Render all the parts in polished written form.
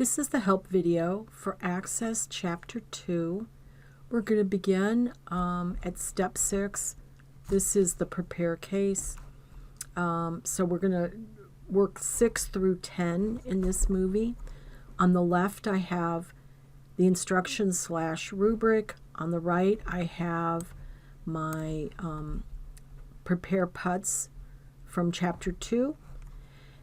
This is the help video for Access Chapter 2. We're going to begin at Step 6. This is the prepare case. So we're going to work 6 through 10 in this movie. On the left, I have the instructions / rubric. On the right, I have my prepare putts from Chapter 2.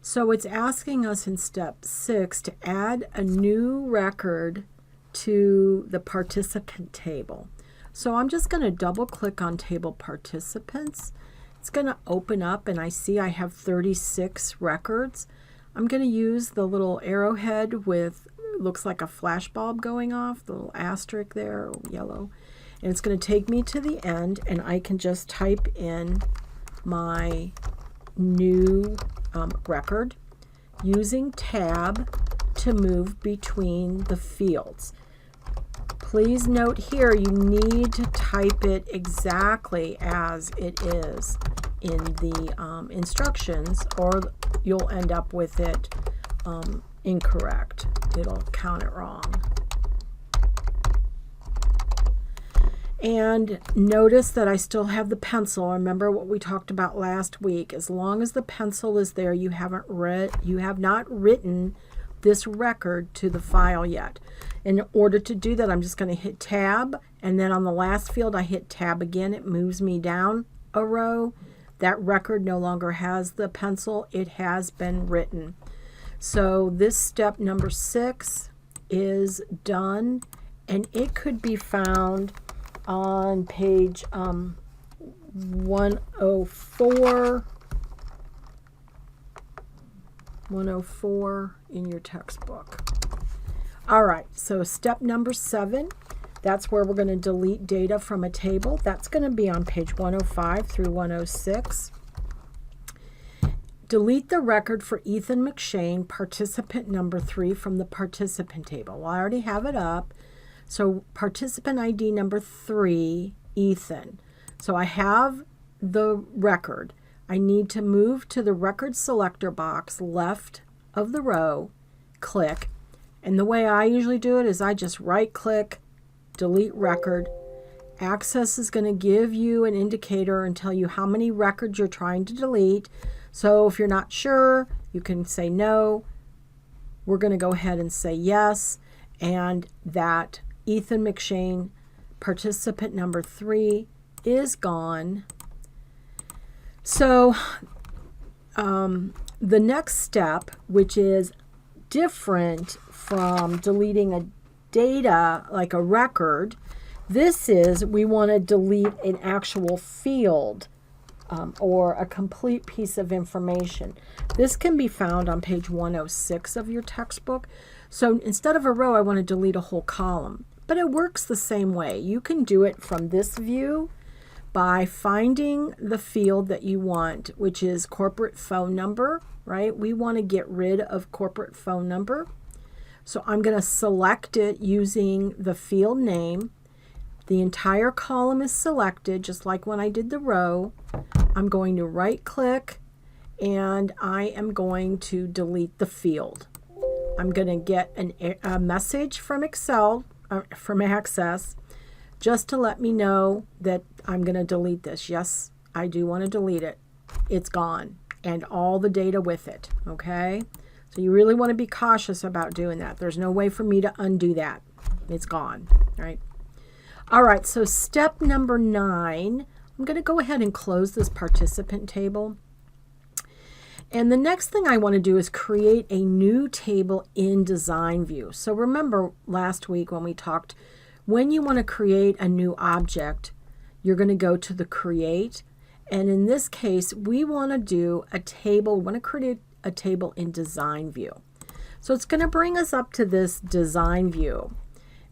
So it's asking us in Step 6 to add a new record to the participant table. So I'm just going to double click on table participants. It's going to open up and I see I have 36 records. I'm going to use the little arrowhead with, looks like a flash bulb going off, the little asterisk there, yellow. And it's going to take me to the end and I can just type in my new record using tab to move between the fields. Please note here you need to type it exactly as it is in the instructions or you'll end up with it incorrect. It'll count it wrong. And notice that I still have the pencil. Remember what we talked about last week. As long as the pencil is there, you have not written this record to the file yet. In order to do that, I'm just going to hit tab, and then on the last field I hit tab again. It moves me down a row. That record no longer has the pencil. It has been written. So this step number 6 is done, and it could be found on page 104 in your textbook. All right, so step number 7, that's where we're going to delete data from a table. That's going to be on page 105 through 106. Delete the record for Ethan McShane, participant number 3, from the participant table. Well, I already have it up. So participant ID number 3, Ethan. So I have the record. I need to move to the record selector box left of the row, click, and the way I usually do it is I just right click, delete record. Access is going to give you an indicator and tell you how many records you're trying to delete. So if you're not sure, you can say no. We're going to go ahead and say yes, and that Ethan McShane, participant number 3, is gone. So the next step, which is different from deleting a data like a record, this is we want to delete an actual field or a complete piece of information. This can be found on page 106 of your textbook. So instead of a row, I want to delete a whole column. But it works the same way. You can do it from this view by finding the field that you want, which is corporate phone number, right? We want to get rid of corporate phone number. So I'm going to select it using the field name. The entire column is selected, just like when I did the row. I'm going to right click and I am going to delete the field. I'm going to get a message from Excel, from Access, just to let me know that I'm going to delete this. Yes, I do want to delete it. It's gone, and all the data with it, okay? So you really want to be cautious about doing that. There's no way for me to undo that. It's gone, right? All right, so step number 9, I'm going to go ahead and close this participant table. And the next thing I want to do is create a new table in Design View. So remember last week when we talked, when you want to create a new object, you're going to go to the Create. And in this case, we want to do a table. We want to create a table in Design View. So it's going to bring us up to this Design View.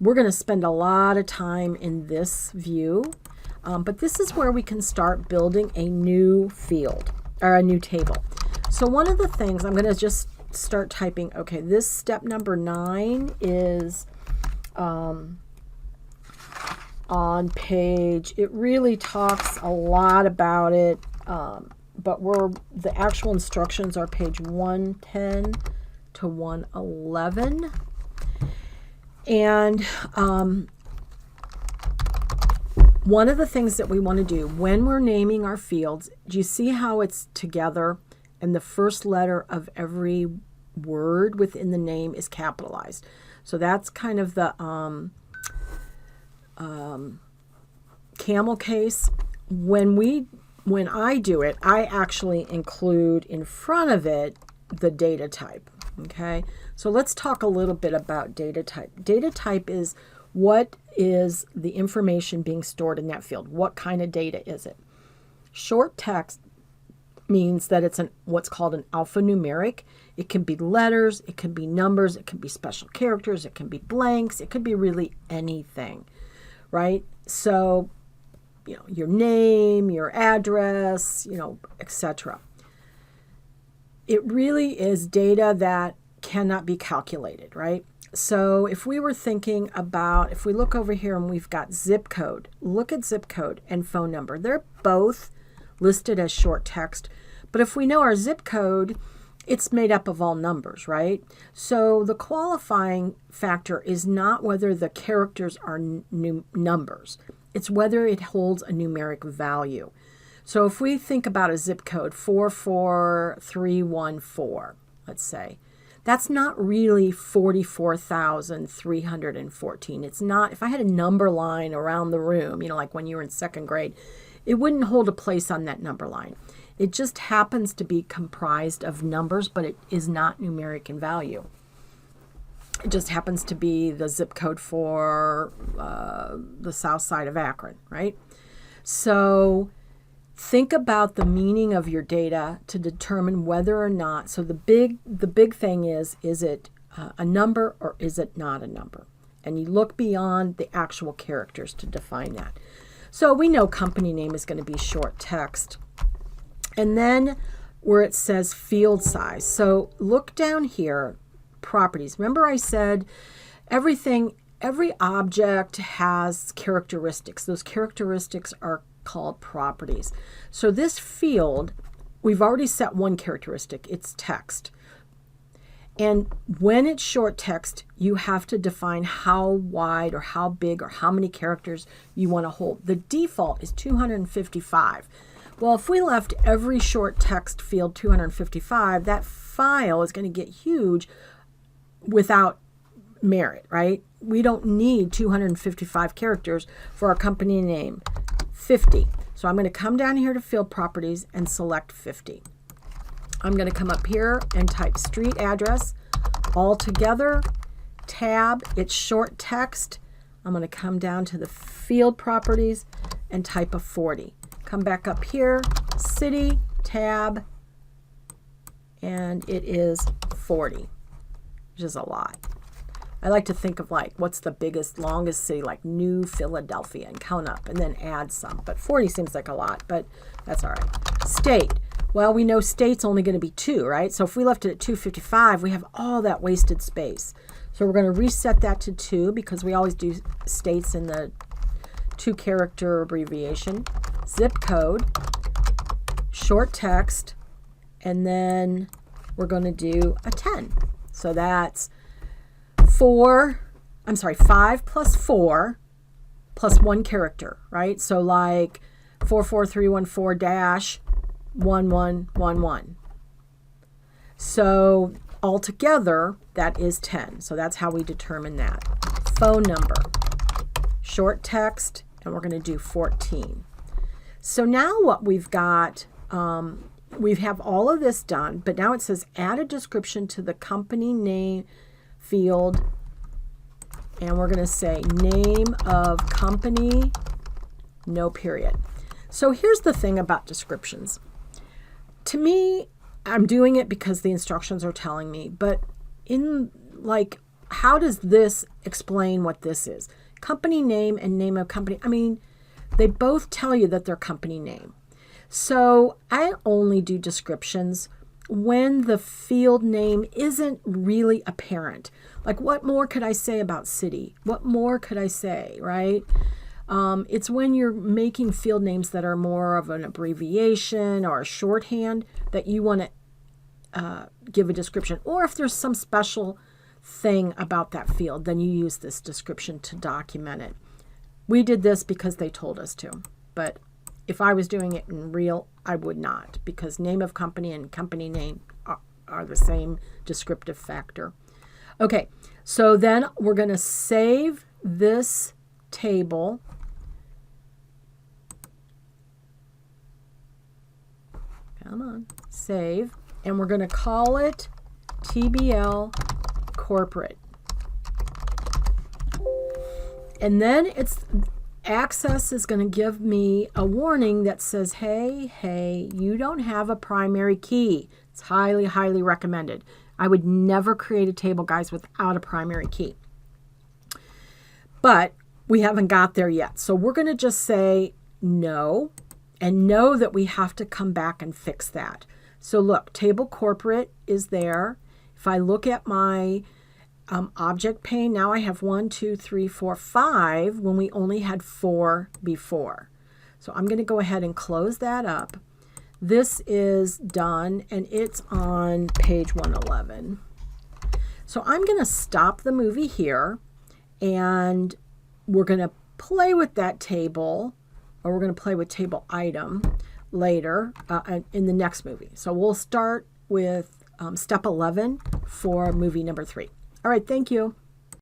We're going to spend a lot of time in this view, but this is where we can start building a new field or a new table. So one of the things, I'm going to just start typing, okay, this step number 9 is on page, it really talks a lot about it, but the actual instructions are page 110 to 111. And one of the things that we want to do when we're naming our fields, do you see how it's together and the first letter of every word within the name is capitalized? So that's kind of the camel case. When I do it, I actually include in front of it the data type. Okay, so let's talk a little bit about data type. Data type is what is the information being stored in that field. What kind of data is it? Short text means that it's what's called an alphanumeric. It can be letters, it can be numbers, it can be special characters, it can be blanks, it could be really anything, right? So, your name, your address, etc. It really is data that cannot be calculated, right? So if we were thinking about, if we look over here and we've got zip code, look at zip code and phone number. They're both listed as short text, but if we know our zip code, it's made up of all numbers, right? So the qualifying factor is not whether the characters are numbers. It's whether it holds a numeric value. So if we think about a zip code, 44314, let's say, that's not really 44,314. It's not, if I had a number line around the room, like when you were in second grade, it wouldn't hold a place on that number line. It just happens to be comprised of numbers, but it is not numeric in value. It just happens to be the zip code for the south side of Akron, right? So think about the meaning of your data to determine whether or not, so the big thing is it a number or is it not a number? And you look beyond the actual characters to define that. So we know company name is going to be short text. And then where it says field size. So look down here, properties. Remember I said every object has characteristics. Those characteristics are called properties. So this field, we've already set one characteristic. It's text. And when it's short text, you have to define how wide or how big or how many characters you want to hold. The default is 255. Well, if we left every short text field 255, that file is going to get huge without merit, right? We don't need 255 characters for our company name. 50. So I'm going to come down here to field properties and select 50. I'm going to come up here and type street address all together, tab, it's short text. I'm going to come down to the field properties and type a 40. Come back up here, city, tab, and it is 40, which is a lot. I like to think of what's the biggest, longest city, like New Philadelphia, and count up and then add some. But 40 seems like a lot, but that's all right. State. Well, we know state's only going to be 2, right? So if we left it at 255, we have all that wasted space. So we're going to reset that to 2 because we always do states in the 2-character abbreviation. Zip code, short text, and then we're going to do a 10. So that's 5 plus 4 plus 1 character, right? So like 44314-1111. So altogether, that is 10. So that's how we determine that. Phone number, short text, and we're going to do 14. So now what we've got, we have all of this done, but now it says add a description to the company name field, and we're going to say name of company, no period. So here's the thing about descriptions. To me, I'm doing it because the instructions are telling me, but how does this explain what this is? Company name and name of company. I mean, they both tell you that they're company name. So I only do descriptions when the field name isn't really apparent. Like, what more could I say about city? What more could I say, right? It's when you're making field names that are more of an abbreviation or a shorthand that you want to give a description. Or if there's some special thing about that field, then you use this description to document it. We did this because they told us to, but if I was doing it in real, I would not, because name of company and company name are the same descriptive factor. Okay, so then we're going to save this table. Come on, save, and we're going to call it TBL corporate. And then Access is going to give me a warning that says, hey, you don't have a primary key. It's highly, highly recommended. I would never create a table, guys, without a primary key. But we haven't got there yet. So we're going to just say no, and know that we have to come back and fix that. So look, table corporate is there. If I look at my object pane, now I have 1, 2, 3, 4, 5 when we only had 4 before. So I'm going to go ahead and close that up. This is done, and it's on page 111. So I'm going to stop the movie here, and we're going to play with that table, or we're going to play with table item later in the next movie. So we'll start with step 11 for movie number 3. All right, thank you.